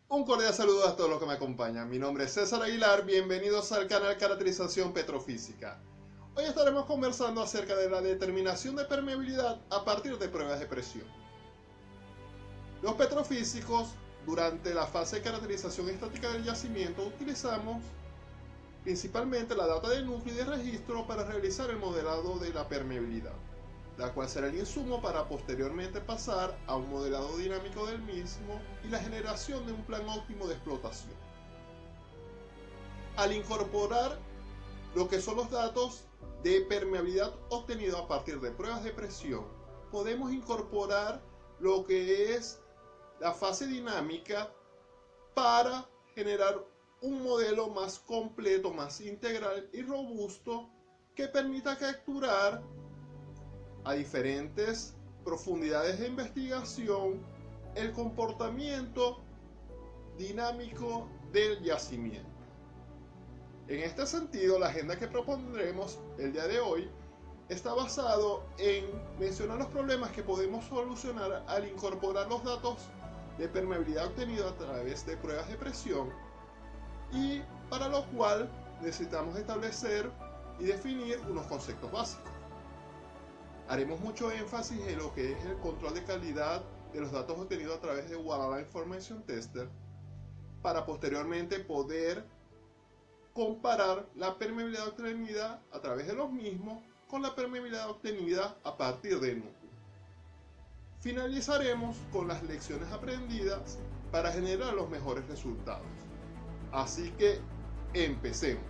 Un cordial saludo a todos los que me acompañan. Mi nombre es César Aguilar, bienvenidos al canal Caracterización Petrofísica. Hoy estaremos conversando acerca de la determinación de permeabilidad a partir de pruebas de presión. Los petrofísicos, durante la fase de caracterización estática del yacimiento, utilizamos principalmente la data de núcleo y de registro para realizar el modelado de la permeabilidad, la cual será el insumo para posteriormente pasar a un modelado dinámico del mismo y la generación de un plan óptimo de explotación. Al incorporar lo que son los datos de permeabilidad obtenidos a partir de pruebas de presión, podemos incorporar lo que es la fase dinámica para generar un modelo más completo, más integral y robusto que permita capturar a diferentes profundidades de investigación el comportamiento dinámico del yacimiento. En este sentido, la agenda que propondremos el día de hoy está basado en mencionar los problemas que podemos solucionar al incorporar los datos de permeabilidad obtenidos a través de pruebas de presión, y para lo cual necesitamos establecer y definir unos conceptos básicos. Haremos mucho énfasis en lo que es el control de calidad de los datos obtenidos a través de Water Line Information Tester para posteriormente poder comparar la permeabilidad obtenida a través de los mismos con la permeabilidad obtenida a partir de núcleo. Finalizaremos con las lecciones aprendidas para generar los mejores resultados. Así que empecemos.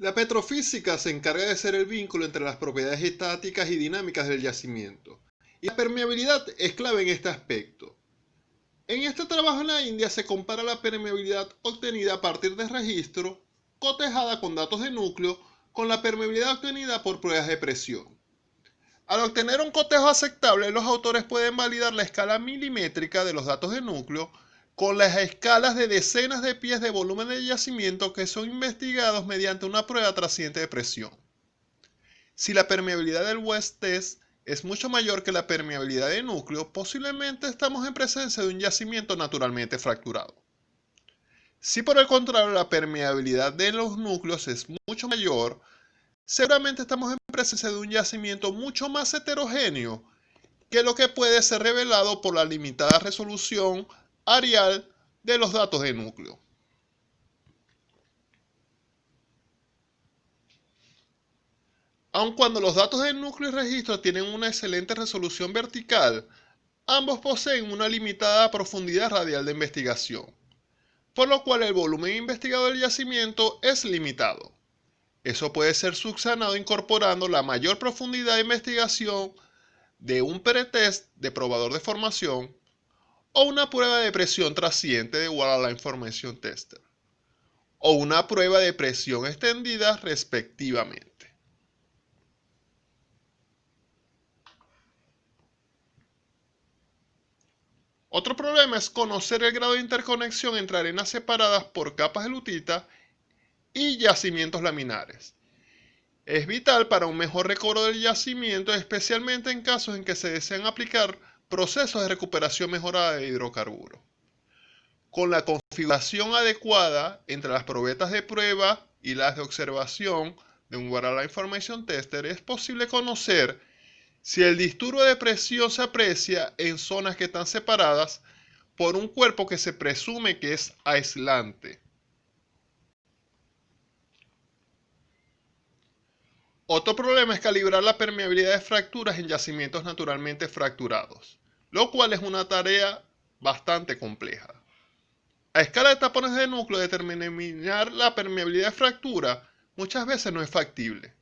La petrofísica se encarga de ser el vínculo entre las propiedades estáticas y dinámicas del yacimiento, y la permeabilidad es clave en este aspecto. En este trabajo en la India se compara la permeabilidad obtenida a partir de registro, cotejada con datos de núcleo, con la permeabilidad obtenida por pruebas de presión. Al obtener un cotejo aceptable, los autores pueden validar la escala milimétrica de los datos de núcleo con las escalas de decenas de pies de volumen de yacimiento que son investigados mediante una prueba trasciente de presión. Si la permeabilidad del West Test es mucho mayor que la permeabilidad de núcleo, posiblemente estamos en presencia de un yacimiento naturalmente fracturado. Si por el contrario la permeabilidad de los núcleos es mucho mayor, seguramente estamos en presencia de un yacimiento mucho más heterogéneo que lo que puede ser revelado por la limitada resolución areal de los datos de núcleo. Aun cuando los datos de núcleo y registro tienen una excelente resolución vertical, ambos poseen una limitada profundidad radial de investigación, por lo cual el volumen investigado del yacimiento es limitado. Eso puede ser subsanado incorporando la mayor profundidad de investigación de un pretest de probador de formación o una prueba de presión trasciente de Water Line Information Tester, o una prueba de presión extendida respectivamente. Otro problema es conocer el grado de interconexión entre arenas separadas por capas de lutita y yacimientos laminares. Es vital para un mejor recobro del yacimiento, especialmente en casos en que se desean aplicar procesos de recuperación mejorada de hidrocarburos. Con la configuración adecuada entre las probetas de prueba y las de observación de un Water Line Information Tester es posible conocer si el disturbio de presión se aprecia en zonas que están separadas por un cuerpo que se presume que es aislante. Otro problema es calibrar la permeabilidad de fracturas en yacimientos naturalmente fracturados, lo cual es una tarea bastante compleja. A escala de tapones de núcleo, determinar la permeabilidad de fractura muchas veces no es factible.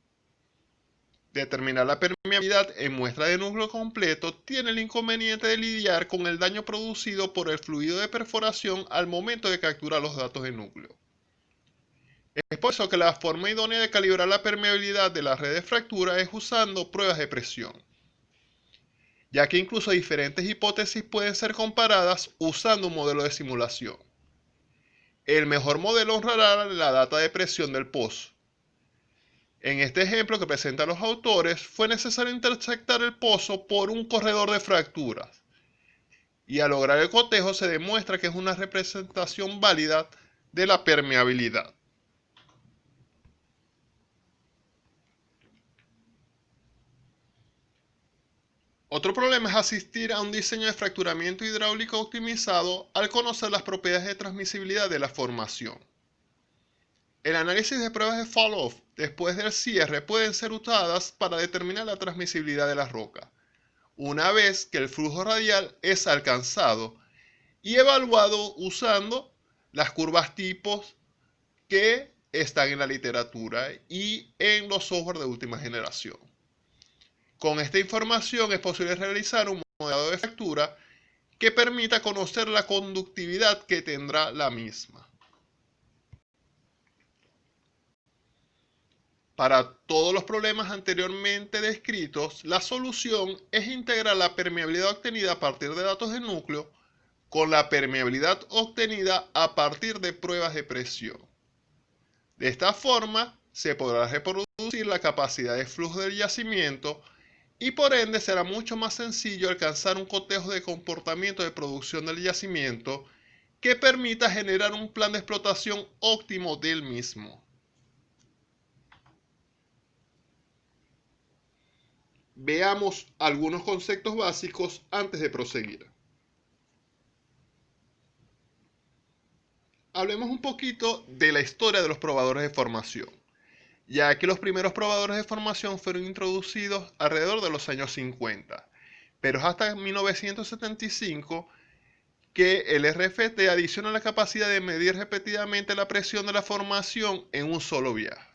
Determinar la permeabilidad permeabilidad en muestra de núcleo completo tiene el inconveniente de lidiar con el daño producido por el fluido de perforación al momento de capturar los datos de núcleo. Es por eso que la forma idónea de calibrar la permeabilidad de la red de fractura es usando pruebas de presión, ya que incluso diferentes hipótesis pueden ser comparadas usando un modelo de simulación. El mejor modelo honrará la data de presión del pozo. En este ejemplo que presentan los autores, fue necesario intersectar el pozo por un corredor de fracturas, y al lograr el cotejo se demuestra que es una representación válida de la permeabilidad. Otro problema es asistir a un diseño de fracturamiento hidráulico optimizado al conocer las propiedades de transmisibilidad de la formación. El análisis de pruebas de fall-off después del cierre pueden ser usadas para determinar la transmisibilidad de la roca, una vez que el flujo radial es alcanzado y evaluado usando las curvas tipos que están en la literatura y en los software de última generación. Con esta información es posible realizar un modelado de fractura que permita conocer la conductividad que tendrá la misma. Para todos los problemas anteriormente descritos, la solución es integrar la permeabilidad obtenida a partir de datos de núcleo con la permeabilidad obtenida a partir de pruebas de presión. De esta forma, se podrá reproducir la capacidad de flujo del yacimiento y por ende será mucho más sencillo alcanzar un cotejo de comportamiento de producción del yacimiento que permita generar un plan de explotación óptimo del mismo. Veamos algunos conceptos básicos antes de proseguir. Hablemos un poquito de la historia de los probadores de formación, ya que los primeros probadores de formación fueron introducidos alrededor de los años 50, pero es hasta 1975 que el RFT adiciona la capacidad de medir repetidamente la presión de la formación en un solo viaje.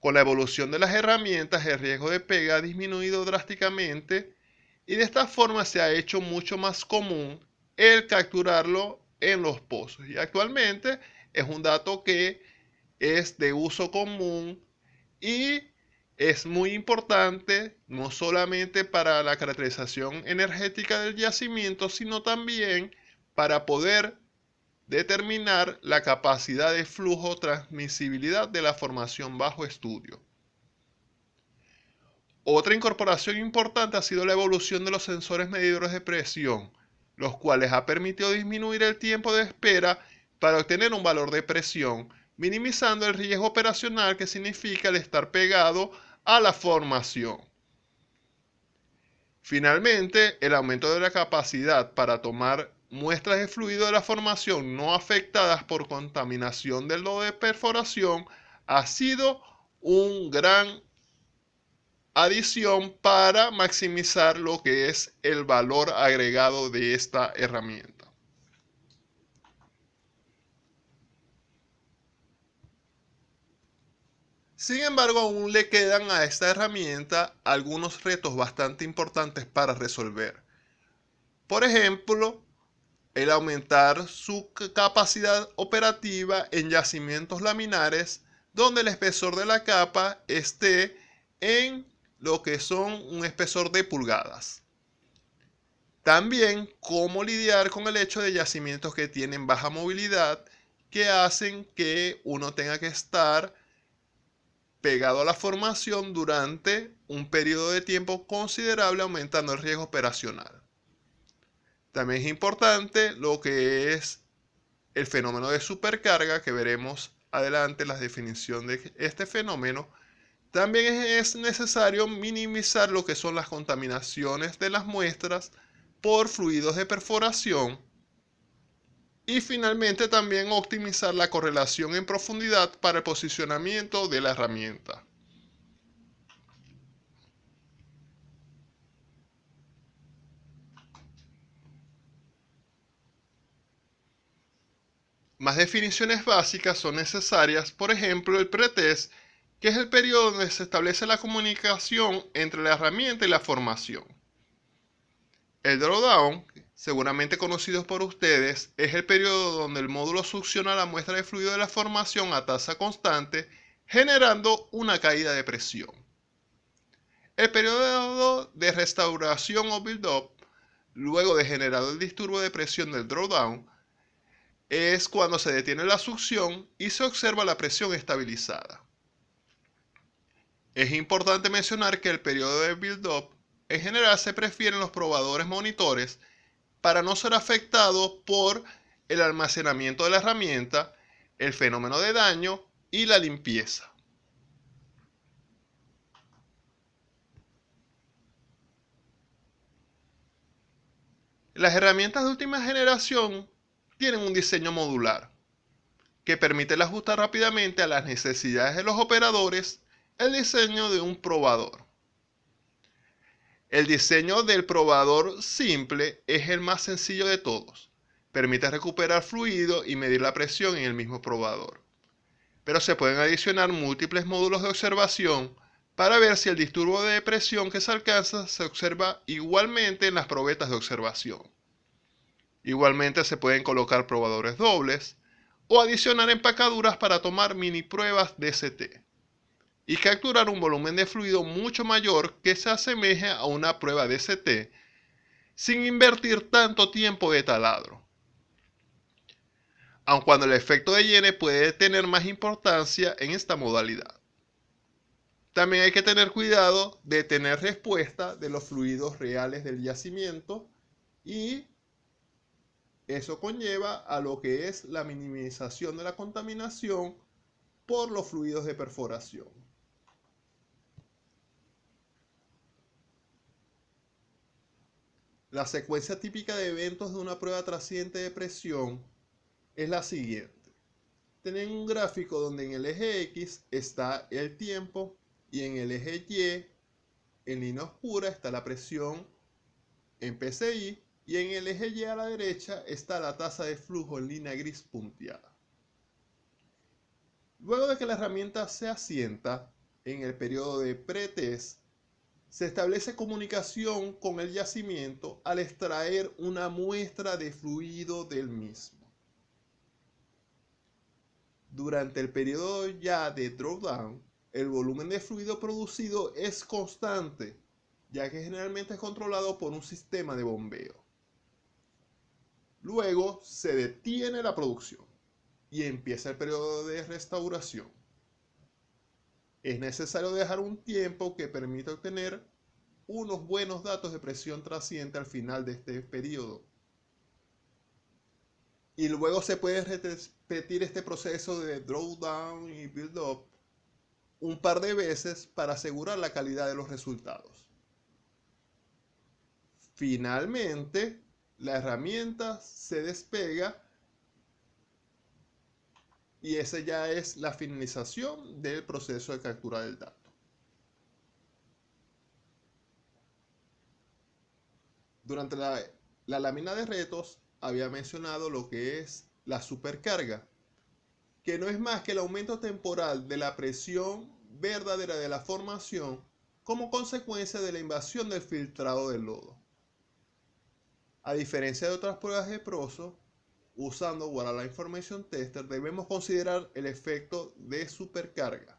Con la evolución de las herramientas, el riesgo de pega ha disminuido drásticamente y de esta forma se ha hecho mucho más común el capturarlo en los pozos. Y actualmente es un dato que es de uso común y es muy importante no solamente para la caracterización energética del yacimiento, sino también para poder determinar la capacidad de flujo transmisibilidad de la formación bajo estudio. Otra incorporación importante ha sido la evolución de los sensores medidores de presión, los cuales ha permitido disminuir el tiempo de espera para obtener un valor de presión, minimizando el riesgo operacional que significa el estar pegado a la formación. Finalmente, el aumento de la capacidad para tomar muestras de fluido de la formación no afectadas por contaminación del lodo de perforación ha sido un gran adición para maximizar lo que es el valor agregado de esta herramienta. Sin embargo, aún le quedan a esta herramienta algunos retos bastante importantes para resolver. Por ejemplo, el aumentar su capacidad operativa en yacimientos laminares donde el espesor de la capa esté en lo que son un espesor de pulgadas. También cómo lidiar con el hecho de yacimientos que tienen baja movilidad que hacen que uno tenga que estar pegado a la formación durante un periodo de tiempo considerable, aumentando el riesgo operacional. También es importante lo que es el fenómeno de supercarga, que veremos adelante la definición de este fenómeno. También es necesario minimizar lo que son las contaminaciones de las muestras por fluidos de perforación. Y finalmente también optimizar la correlación en profundidad para el posicionamiento de la herramienta. Más definiciones básicas son necesarias, por ejemplo, el pretest, que es el periodo donde se establece la comunicación entre la herramienta y la formación. El drawdown, seguramente conocido por ustedes, es el periodo donde el módulo succiona la muestra de fluido de la formación a tasa constante, generando una caída de presión. El periodo de restauración o build-up, luego de generar el disturbio de presión del drawdown, es cuando se detiene la succión y se observa la presión estabilizada. Es importante mencionar que el periodo de build-up en general se prefiere en los probadores monitores para no ser afectado por el almacenamiento de la herramienta, el fenómeno de daño y la limpieza. Las herramientas de última generación tienen un diseño modular que permite ajustar rápidamente a las necesidades de los operadores el diseño de un probador. El diseño del probador simple es el más sencillo de todos. Permite recuperar fluido y medir la presión en el mismo probador. Pero se pueden adicionar múltiples módulos de observación para ver si el disturbio de presión que se alcanza se observa igualmente en las probetas de observación. Igualmente se pueden colocar probadores dobles o adicionar empacaduras para tomar mini pruebas DCT y capturar un volumen de fluido mucho mayor que se asemeje a una prueba DCT sin invertir tanto tiempo de taladro. Aun cuando el efecto de llene puede tener más importancia en esta modalidad. También hay que tener cuidado de tener respuesta de los fluidos reales del yacimiento y eso conlleva a lo que es la minimización de la contaminación por los fluidos de perforación. La secuencia típica de eventos de una prueba trasciente de presión es la siguiente. Tienen un gráfico donde en el eje X está el tiempo y en el eje Y, en línea oscura, está la presión en PSI y en el eje Y a la derecha está la tasa de flujo en línea gris punteada. Luego de que la herramienta se asienta en el periodo de pretest, se establece comunicación con el yacimiento al extraer una muestra de fluido del mismo. Durante el periodo ya de drawdown, el volumen de fluido producido es constante, ya que generalmente es controlado por un sistema de bombeo. Luego se detiene la producción y empieza el periodo de restauración. Es necesario dejar un tiempo que permita obtener unos buenos datos de presión trasciente al final de este periodo. Y luego se puede repetir este proceso de drawdown y build up un par de veces para asegurar la calidad de los resultados. Finalmente, la herramienta se despega y esa ya es la finalización del proceso de captura del dato. Durante la lámina de retos había mencionado lo que es la supercarga, que no es más que el aumento temporal de la presión verdadera de la formación como consecuencia de la invasión del filtrado del lodo. A diferencia de otras pruebas de PROSO, usando Waterline Information Tester debemos considerar el efecto de supercarga,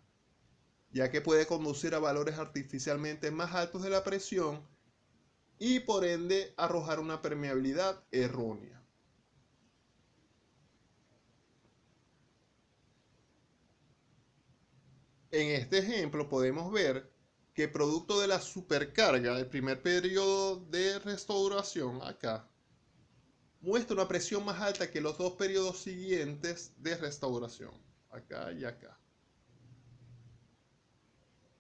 ya que puede conducir a valores artificialmente más altos de la presión y por ende arrojar una permeabilidad errónea. En este ejemplo podemos ver que producto de la supercarga del primer periodo de restauración acá, muestra una presión más alta que los dos periodos siguientes de restauración, acá y acá.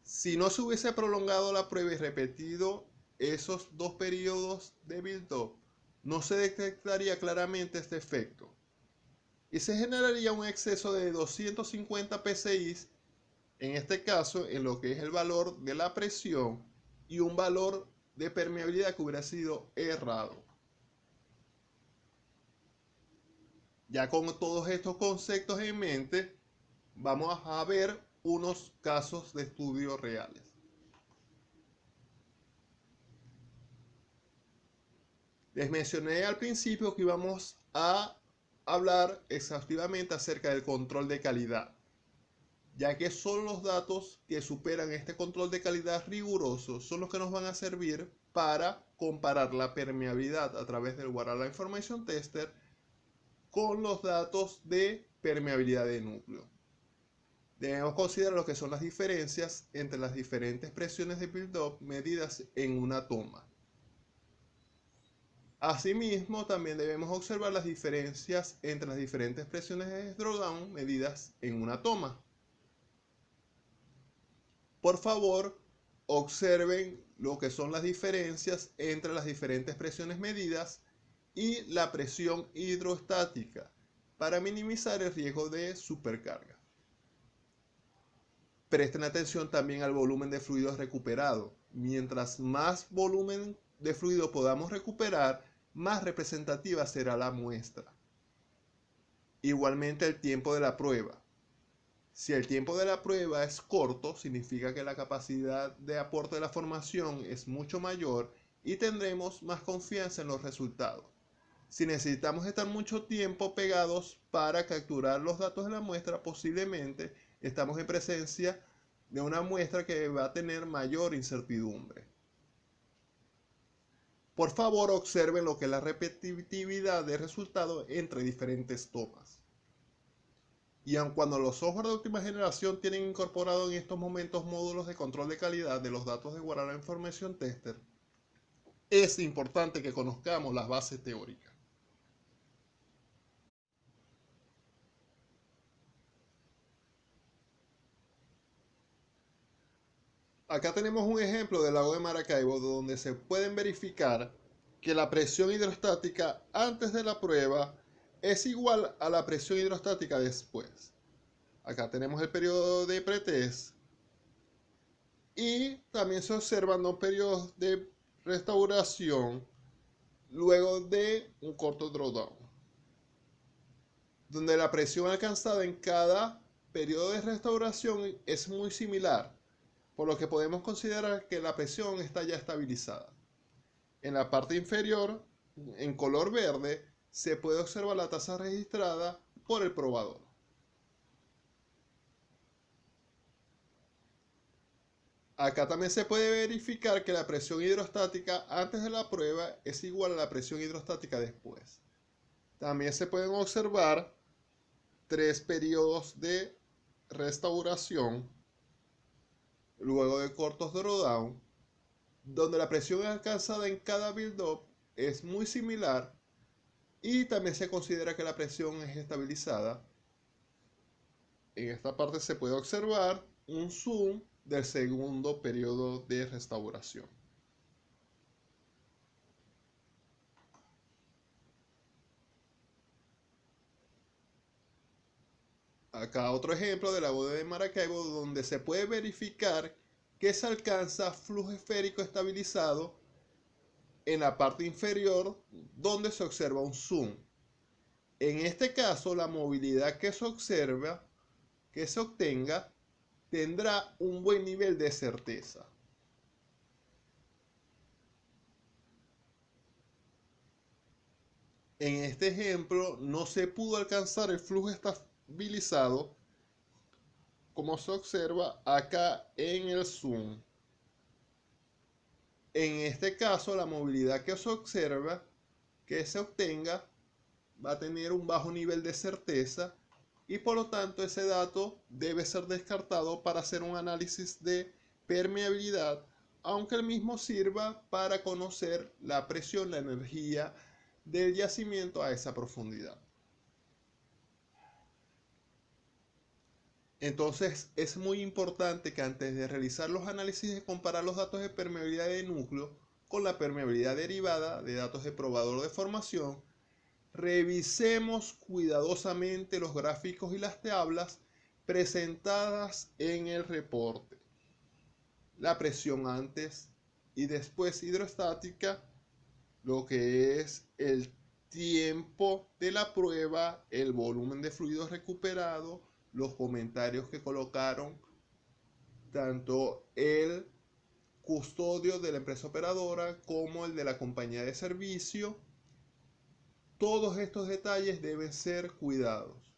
Si no se hubiese prolongado la prueba y repetido esos dos periodos de build-up, no se detectaría claramente este efecto y se generaría un exceso de 250 psi, en este caso en lo que es el valor de la presión y un valor de permeabilidad que hubiera sido errado. Ya con todos estos conceptos en mente, vamos a ver unos casos de estudio reales. Les mencioné al principio que íbamos a hablar exhaustivamente acerca del control de calidad, ya que son los datos que superan este control de calidad riguroso, son los que nos van a servir para comparar la permeabilidad a través del Guarala Information Tester con los datos de permeabilidad de núcleo. Debemos considerar lo que son las diferencias entre las diferentes presiones de build-up medidas en una toma. Asimismo, también debemos observar las diferencias entre las diferentes presiones de drawdown medidas en una toma. Por favor, observen lo que son las diferencias entre las diferentes presiones medidas y la presión hidrostática para minimizar el riesgo de supercarga. Presten atención también al volumen de fluido recuperado. Mientras más volumen de fluido podamos recuperar, más representativa será la muestra. Igualmente el tiempo de la prueba. Si el tiempo de la prueba es corto, significa que la capacidad de aporte de la formación es mucho mayor y tendremos más confianza en los resultados. Si necesitamos estar mucho tiempo pegados para capturar los datos de la muestra, posiblemente estamos en presencia de una muestra que va a tener mayor incertidumbre. Por favor, observen lo que es la repetitividad de resultados entre diferentes tomas. Y aun cuando los software de última generación tienen incorporado en estos momentos módulos de control de calidad de los datos de Guarala Information Tester, es importante que conozcamos las bases teóricas. Acá tenemos un ejemplo del lago de Maracaibo donde se pueden verificar que la presión hidrostática antes de la prueba es igual a la presión hidrostática después. Acá tenemos el periodo de pretest y también se observan dos periodos de restauración luego de un corto drawdown, donde la presión alcanzada en cada periodo de restauración es muy similar, por lo que podemos considerar que la presión está ya estabilizada. En la parte inferior, en color verde, se puede observar la tasa registrada por el probador. Acá también se puede verificar que la presión hidrostática antes de la prueba es igual a la presión hidrostática después. También se pueden observar 3 periodos de restauración luego de cortos drawdown, donde la presión alcanzada en cada build-up es muy similar y también se considera que la presión es estabilizada. En esta parte se puede observar un zoom del segundo periodo de restauración. Acá otro ejemplo del lago de Maracaibo donde se puede verificar que se alcanza flujo esférico estabilizado en la parte inferior donde se observa un zoom. En este caso, la movilidad que se obtenga, tendrá un buen nivel de certeza. En este ejemplo no se pudo alcanzar el flujo estabilizado como se observa acá en el zoom. En este caso, la movilidad que se observa, que se obtenga, va a tener un bajo nivel de certeza y por lo tanto ese dato debe ser descartado para hacer un análisis de permeabilidad, aunque el mismo sirva para conocer la presión, la energía del yacimiento a esa profundidad. Entonces es muy importante que antes de realizar los análisis de comparar los datos de permeabilidad de núcleo con la permeabilidad derivada de datos de probador de formación, revisemos cuidadosamente los gráficos y las tablas presentadas en el reporte. La presión antes y después hidrostática, lo que es el tiempo de la prueba, el volumen de fluido recuperado, los comentarios que colocaron tanto el custodio de la empresa operadora como el de la compañía de servicio. Todos estos detalles deben ser cuidados.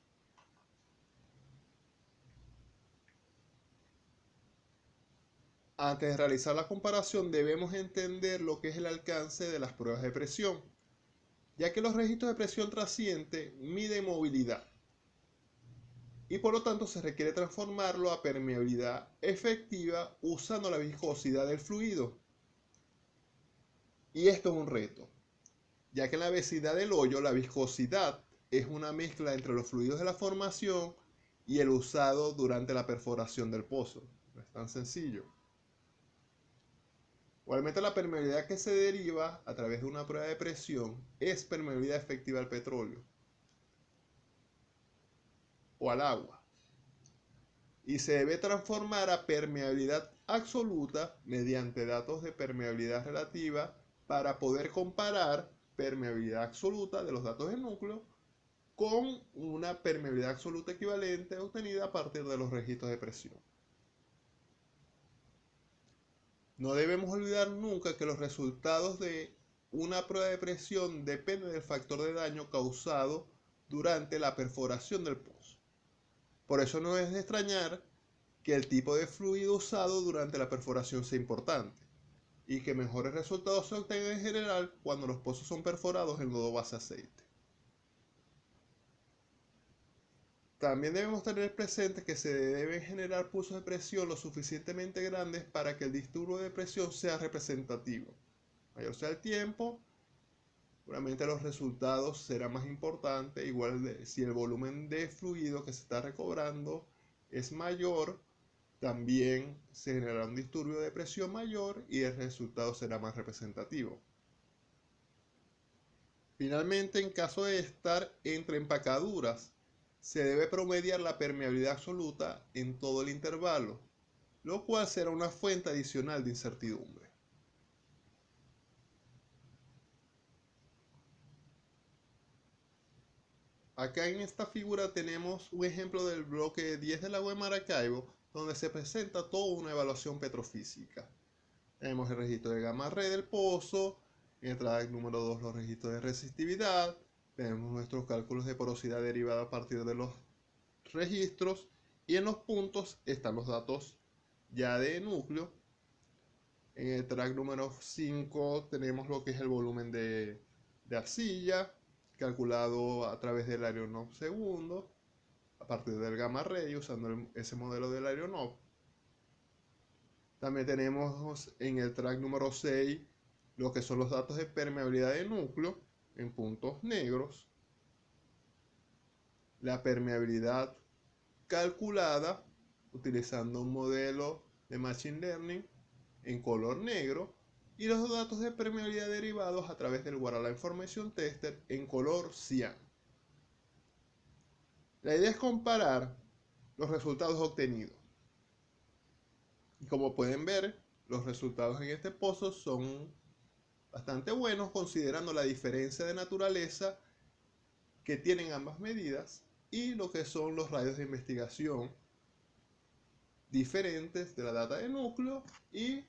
Antes de realizar la comparación debemos entender lo que es el alcance de las pruebas de presión, ya que los registros de presión trasciente miden movilidad y por lo tanto se requiere transformarlo a permeabilidad efectiva usando la viscosidad del fluido. Y esto es un reto, ya que en la obesidad del hoyo la viscosidad es una mezcla entre los fluidos de la formación y el usado durante la perforación del pozo. No es tan sencillo. Igualmente la permeabilidad que se deriva a través de una prueba de presión es permeabilidad efectiva al petróleo o al agua y se debe transformar a permeabilidad absoluta mediante datos de permeabilidad relativa para poder comparar permeabilidad absoluta de los datos del núcleo con una permeabilidad absoluta equivalente obtenida a partir de los registros de presión. No debemos olvidar nunca que los resultados de una prueba de presión dependen del factor de daño causado durante la perforación del pozo. Por eso no es de extrañar que el tipo de fluido usado durante la perforación sea importante y que mejores resultados se obtengan en general cuando los pozos son perforados en lodo base aceite. También debemos tener presente que se deben generar pulsos de presión lo suficientemente grandes para que el disturbio de presión sea representativo. Mayor sea el tiempo, seguramente los resultados serán más importantes. Igual si el volumen de fluido que se está recobrando es mayor, también se generará un disturbio de presión mayor y el resultado será más representativo. Finalmente, en caso de estar entre empacaduras, se debe promediar la permeabilidad absoluta en todo el intervalo, lo cual será una fuente adicional de incertidumbre. Acá en esta figura tenemos un ejemplo del bloque 10 del lago de Maracaibo, donde se presenta toda una evaluación petrofísica. Tenemos el registro de gamma red del pozo, en el track número 2 los registros de resistividad, tenemos nuestros cálculos de porosidad derivada a partir de los registros y en los puntos están los datos ya de núcleo. En el track número 5 tenemos lo que es el volumen de arcilla calculado a través del Larionov segundo a partir del gamma ray usando ese modelo del Larionov. También tenemos en el track número 6 lo que son los datos de permeabilidad de núcleo en puntos negros, la permeabilidad calculada utilizando un modelo de Machine Learning en color negro y los datos de permeabilidad derivados a través del Waterline Information Tester en color cian. La idea es comparar los resultados obtenidos. Y como pueden ver, los resultados en este pozo son bastante buenos considerando la diferencia de naturaleza que tienen ambas medidas y lo que son los radios de investigación diferentes de la data de núcleo y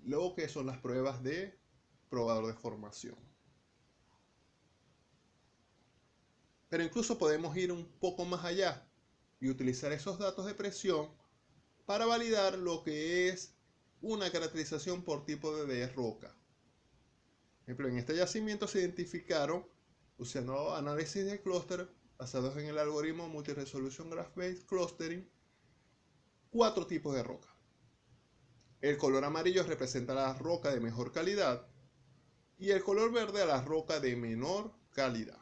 lo que son las pruebas de probador de formación. Pero incluso podemos ir un poco más allá y utilizar esos datos de presión para validar lo que es una caracterización por tipo de roca. Por ejemplo, en este yacimiento se identificaron, usando análisis de clúster basados en el algoritmo Multi-Resolution Graph-Based Clustering, 4 tipos de roca. El color amarillo representa la roca de mejor calidad y el color verde a la roca de menor calidad.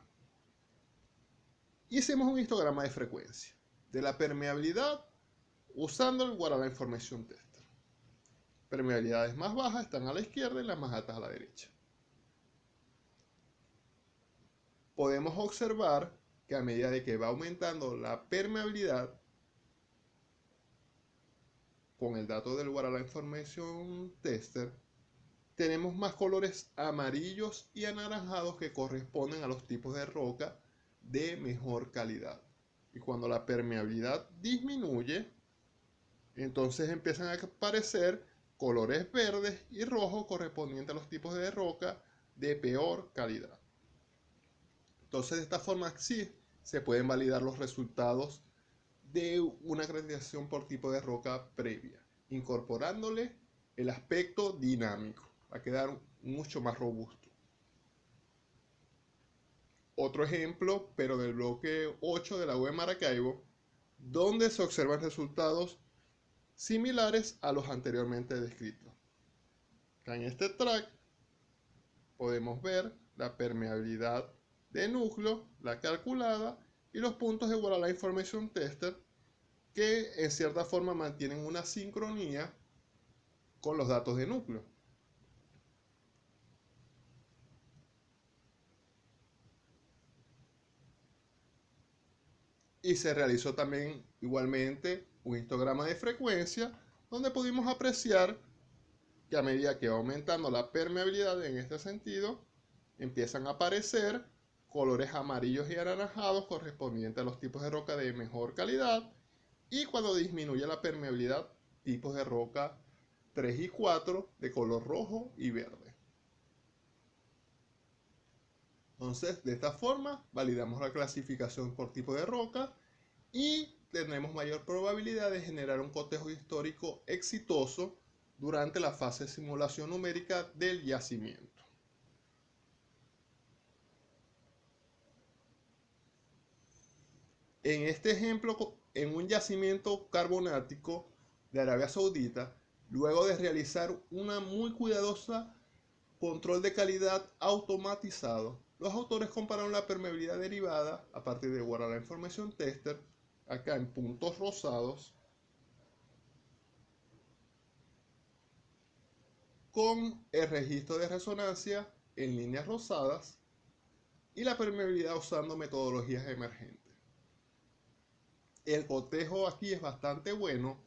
Y hicimos un histograma de frecuencia de la permeabilidad usando el Waterline Information Tester. Permeabilidades más bajas están a la izquierda y las más altas a la derecha. Podemos observar que a medida de que va aumentando la permeabilidad con el dato del Waterline Information Tester, tenemos más colores amarillos y anaranjados que corresponden a los tipos de roca de mejor calidad. Y cuando la permeabilidad disminuye, Entonces empiezan a aparecer colores verdes y rojos correspondientes a los tipos de roca de peor calidad. Entonces de esta forma sí se pueden validar los resultados de una acreditación por tipo de roca previa, incorporándole el aspecto dinámico, va a quedar mucho más robusto. Otro ejemplo, pero del bloque 8 de la web Maracaibo, donde se observan resultados similares a los anteriormente descritos. Acá en este track podemos ver la permeabilidad de núcleo, la calculada, y los puntos de Waterline Information Tester, que en cierta forma mantienen una sincronía con los datos de núcleo. Y se realizó también igualmente un histograma de frecuencia, donde pudimos apreciar que a medida que va aumentando la permeabilidad en este sentido, empiezan a aparecer colores amarillos y anaranjados correspondientes a los tipos de roca de mejor calidad, y cuando disminuye la permeabilidad, tipos de roca 3 y 4 de color rojo y verde. Entonces, de esta forma, validamos la clasificación por tipo de roca y tenemos mayor probabilidad de generar un cotejo histórico exitoso durante la fase de simulación numérica del yacimiento. En este ejemplo, en un yacimiento carbonático de Arabia Saudita, luego de realizar una muy cuidadosa control de calidad automatizado, los autores compararon la permeabilidad derivada a partir de Waterline Information Tester, acá en puntos rosados, con el registro de resonancia en líneas rosadas y la permeabilidad usando metodologías emergentes. El cotejo aquí es bastante bueno,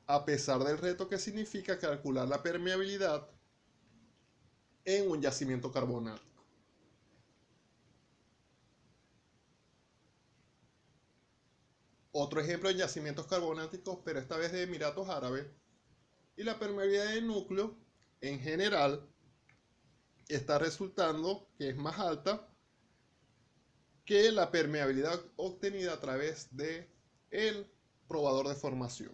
a pesar del reto que significa calcular la permeabilidad en un yacimiento carbonático. Otro ejemplo en yacimientos carbonáticos, pero esta vez de Emiratos Árabes, y la permeabilidad del núcleo en general está resultando que es más alta que la permeabilidad obtenida a través de el probador de formación.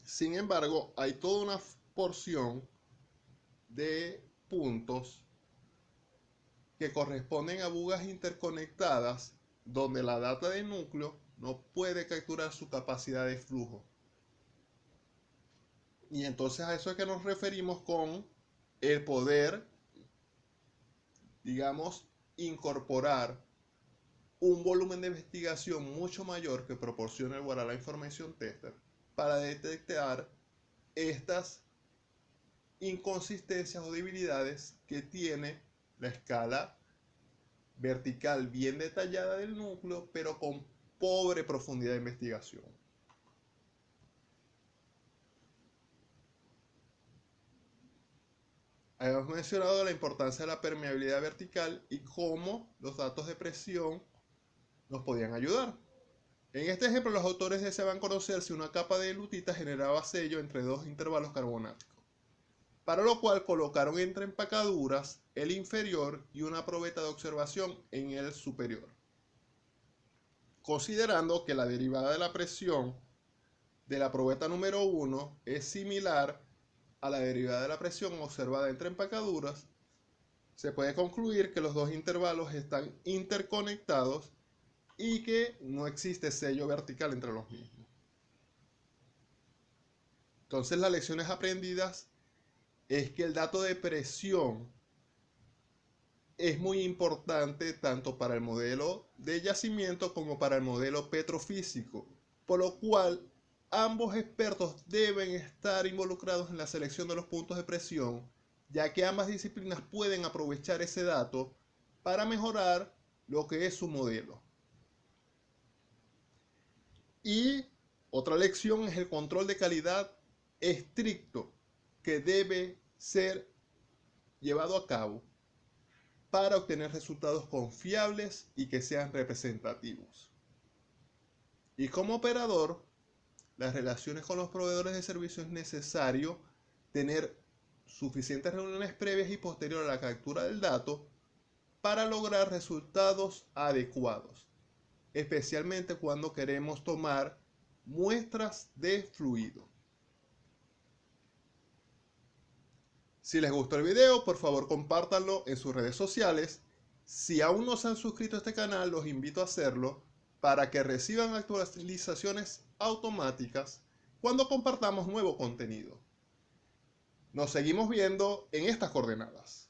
Sin embargo, hay toda una porción de puntos que corresponden a bugas interconectadas donde la data de núcleo no puede capturar su capacidad de flujo. Y entonces a eso es que nos referimos con el poder, digamos, incorporar un volumen de investigación mucho mayor que proporciona el Waterline Information Tester para detectar estas inconsistencias o debilidades que tiene la escala vertical bien detallada del núcleo, pero con pobre profundidad de investigación. Habíamos mencionado la importancia de la permeabilidad vertical y cómo los datos de presión nos podían ayudar. En este ejemplo, los autores deseaban conocer si una capa de lutita generaba sello entre dos intervalos carbonáticos, para lo cual colocaron entre empacaduras el inferior y una probeta de observación en el superior, considerando que la derivada de la presión de la probeta número 1 es similar a la derivada de la presión observada entre empacaduras. Se puede concluir que los dos intervalos están interconectados y que no existe sello vertical entre los mismos. Entonces las lecciones aprendidas es que el dato de presión es muy importante tanto para el modelo de yacimiento como para el modelo petrofísico, por lo cual ambos expertos deben estar involucrados en la selección de los puntos de presión, ya que ambas disciplinas pueden aprovechar ese dato para mejorar lo que es su modelo. Y otra lección es el control de calidad estricto que debe ser llevado a cabo para obtener resultados confiables y que sean representativos. Y como operador, las relaciones con los proveedores de servicios, es necesario tener suficientes reuniones previas y posterior a la captura del dato para lograr resultados adecuados, especialmente cuando queremos tomar muestras de fluido. Si les gustó el video, por favor compártanlo en sus redes sociales. Si aún no se han suscrito a este canal, los invito a hacerlo para que reciban actualizaciones automáticas cuando compartamos nuevo contenido. Nos seguimos viendo en estas coordenadas.